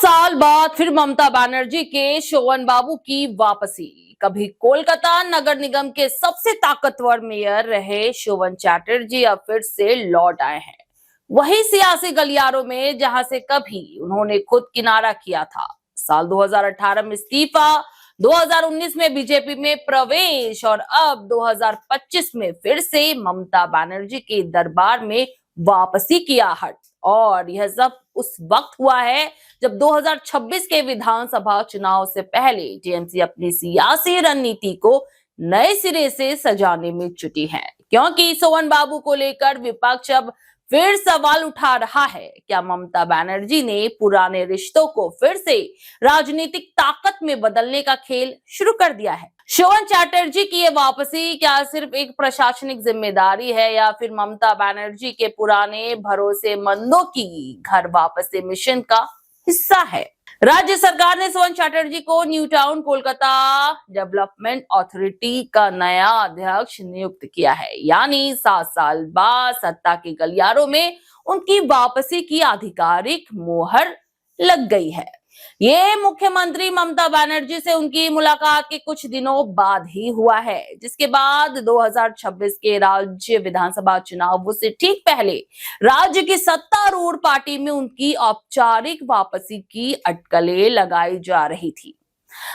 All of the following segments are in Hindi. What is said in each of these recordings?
साल बाद फिर ममता बनर्जी के शोभन बाबू की वापसी। कभी कोलकाता नगर निगम के सबसे ताकतवर मेयर रहे शोभन चैटर्जी अब फिर से लौट आए हैं वही सियासी गलियारों में जहां से कभी उन्होंने खुद किनारा किया था। साल 2018 में इस्तीफा, 2019 में बीजेपी में प्रवेश और अब 2025 में फिर से ममता बनर्जी के दरबार में वापसी की आहट। और यह सब उस वक्त हुआ है जब 2026 के विधानसभा चुनाव से पहले टीएमसी अपनी सियासी रणनीति को नए सिरे से सजाने में जुटी है, क्योंकि शोभन बाबू को लेकर विपक्ष अब फिर सवाल उठा रहा है। क्या ममता बनर्जी ने पुराने रिश्तों को फिर से राजनीतिक ताकत में बदलने का खेल शुरू कर दिया है? शोभन चैटर्जी की ये वापसी क्या सिर्फ एक प्रशासनिक जिम्मेदारी है या फिर ममता बनर्जी के पुराने भरोसेमंदों की घर वापसी मिशन का हिस्सा है? राज्य सरकार ने शोभन चैटर्जी को new town Kolkata development authority का नया अध्यक्ष नियुक्त किया है, यानी 7 साल बाद सत्ता के गलियारों में उनकी वापसी की आधिकारिक मोहर लग गई है। ये मुख्यमंत्री ममता बनर्जी से उनकी मुलाकात के कुछ दिनों बाद ही हुआ है, जिसके बाद 2026 के राज्य विधानसभा चुनाव से ठीक पहले राज्य की सत्तारूढ़ पार्टी में उनकी औपचारिक वापसी की अटकलें लगाई जा रही थी।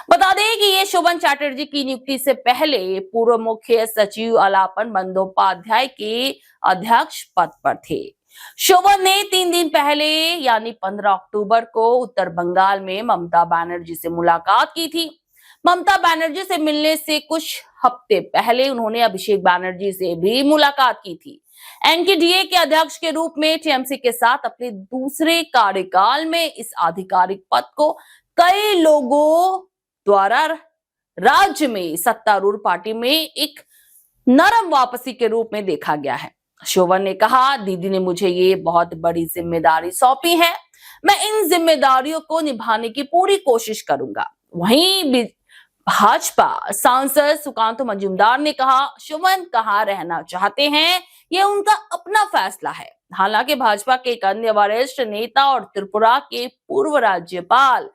बता दें कि ये शोभन चैटर्जी की नियुक्ति से पहले पूर्व मुख्य सचिव अलापन बंदोपाध्याय के अध्यक्ष पद पर थे। शोभन ने 3 दिन पहले यानी 15 अक्टूबर को उत्तर बंगाल में ममता बनर्जी से मुलाकात की थी। ममता बनर्जी से मिलने से कुछ हफ्ते पहले उन्होंने अभिषेक बनर्जी से भी मुलाकात की थी। एनकेडीए के अध्यक्ष के रूप में टीएमसी के साथ अपने दूसरे कार्यकाल में इस आधिकारिक पद को कई लोगों द्वारा राज्य में सत्तारूढ़ पार्टी में एक नरम वापसी के रूप में देखा गया है। शोभन ने कहा, दीदी ने मुझे ये बहुत बड़ी जिम्मेदारी सौंपी है, मैं इन जिम्मेदारियों को निभाने की पूरी कोशिश करूंगा। वहीं भाजपा सांसद सुकांत मजूमदार ने कहा, शोभन कहाँ रहना चाहते हैं ये उनका अपना फैसला है। हालांकि भाजपा के एक अन्य वरिष्ठ नेता और त्रिपुरा के पूर्व राज्यपाल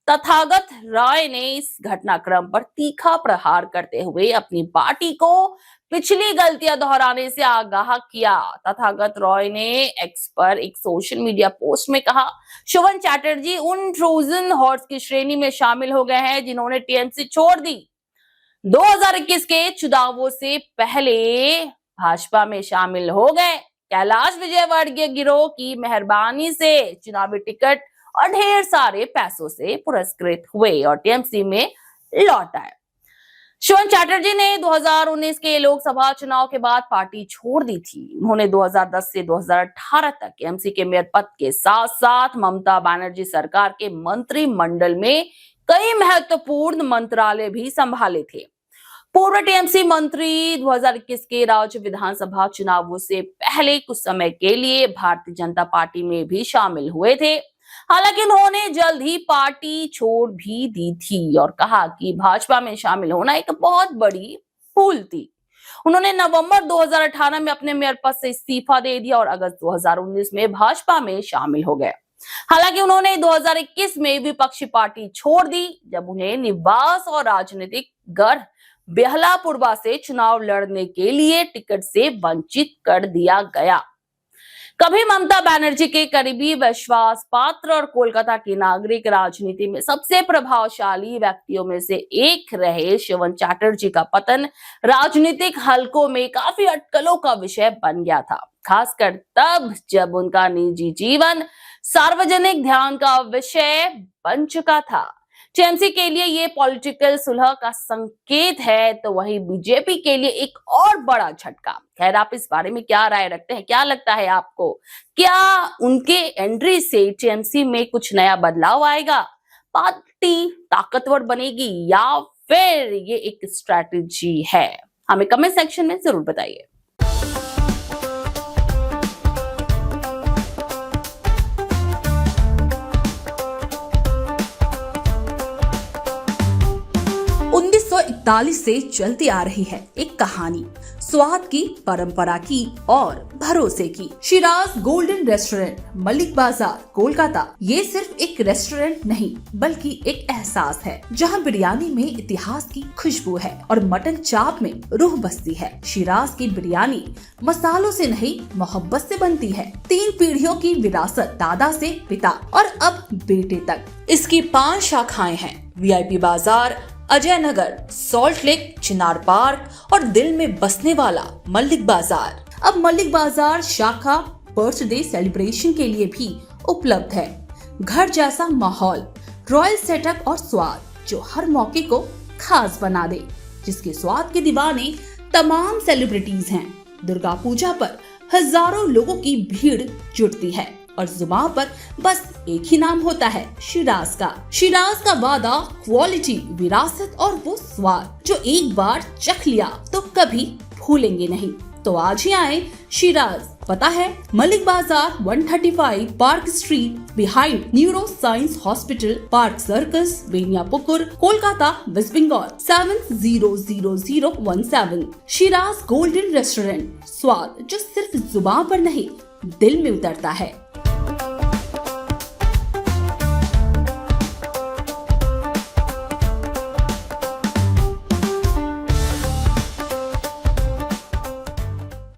तथागत रॉय ने इस घटनाक्रम पर तीखा प्रहार करते हुए अपनी पार्टी को पिछली गलतियां दोहराने से आगाह किया। तथागत रॉय ने एक्स पर एक सोशल मीडिया पोस्ट में कहा, शोभन चैटर्जी उन ट्रोजन हॉर्स की श्रेणी में शामिल हो गए हैं जिन्होंने टीएमसी छोड़ दी। 2021 के चुनावों से पहले भाजपा में शामिल हो गए। कैलाश विजयवर्गीय गिरोह की मेहरबानी से चुनावी टिकट और ढेर सारे पैसों से पुरस्कृत हुए और टीएमसी में लौट आए। शोभन चैटर्जी ने 2019 के लोकसभा चुनाव के बाद पार्टी छोड़ दी थी। उन्होंने 2010 से 2018 तक टीएमसी के मेयर पद के साथ साथ ममता बनर्जी सरकार के मंत्रिमंडल में कई महत्वपूर्ण मंत्रालय भी संभाले थे। पूर्व टीएमसी मंत्री 2021 के राज्य विधानसभा चुनावों से पहले कुछ समय के लिए भारतीय जनता पार्टी में भी शामिल हुए थे। हालांकि उन्होंने जल्द ही पार्टी छोड़ भी दी थी और कहा कि भाजपा में शामिल होना एक बहुत बड़ी भूल थी। उन्होंने नवंबर 2018 में अपने मेयर पद से इस्तीफा दे दिया और अगस्त 2019 में भाजपा में शामिल हो गए। हालांकि उन्होंने 2021 में विपक्षी पार्टी छोड़ दी, जब उन्हें निवास और राजनीतिक गढ़ बेहलापुरवा से चुनाव लड़ने के लिए टिकट से वंचित कर दिया गया। कभी ममता बनर्जी के करीबी विश्वास पात्र और कोलकाता की नागरिक राजनीति में सबसे प्रभावशाली व्यक्तियों में से एक रहे शोभन चैटर्जी का पतन राजनीतिक हलकों में काफी अटकलों का विषय बन गया था, खासकर तब जब उनका निजी जीवन सार्वजनिक ध्यान का विषय बन चुका था। टीएमसी के लिए ये पॉलिटिकल सुलह का संकेत है, तो वहीं बीजेपी के लिए एक और बड़ा झटका। खैर, आप इस बारे में क्या राय रखते हैं? क्या लगता है आपको? क्या उनके एंट्री से टीएमसी में कुछ नया बदलाव आएगा? पार्टी ताकतवर बनेगी या फिर ये एक स्ट्रैटेजी है? हमें कमेंट सेक्शन में जरूर बताइए। से चलती आ रही है एक कहानी। स्वाद की, परंपरा की और भरोसे की। शिराज गोल्डन रेस्टोरेंट, मलिक बाजार, कोलकाता। ये सिर्फ एक रेस्टोरेंट नहीं बल्कि एक एहसास है, जहां बिरयानी में इतिहास की खुशबू है और मटन चाप में रूह बसती है। शिराज की बिरयानी मसालों से नहीं, मोहब्बत से बनती है। 3 पीढ़ियों की विरासत, दादा से पिता और अब बेटे तक। इसकी 5 शाखाएं हैं, VIP बाजार, अजय नगर, सॉल्ट लेक, चिनार पार्क और दिल में बसने वाला मलिक बाजार। अब मलिक बाजार शाखा बर्थडे सेलिब्रेशन के लिए भी उपलब्ध है। घर जैसा माहौल, रॉयल सेटअप और स्वाद जो हर मौके को खास बना दे, जिसके स्वाद के दीवाने तमाम सेलिब्रिटीज हैं। दुर्गा पूजा पर हजारों लोगों की भीड़ जुटती है और जुबान पर बस एक ही नाम होता है, शिराज का। शिराज का वादा, क्वालिटी, विरासत और वो स्वाद जो एक बार चख लिया तो कभी भूलेंगे नहीं। तो आज ही आए शिराज। पता है Mallick Bazar, 135 Park Street, behind Neuro Science Hospital, Park Circus, Beniapukur, Kolkata, West Bengal 700017। Shiraz Golden Restaurant, स्वाद जो सिर्फ जुबान पर नहीं दिल में उतरता है।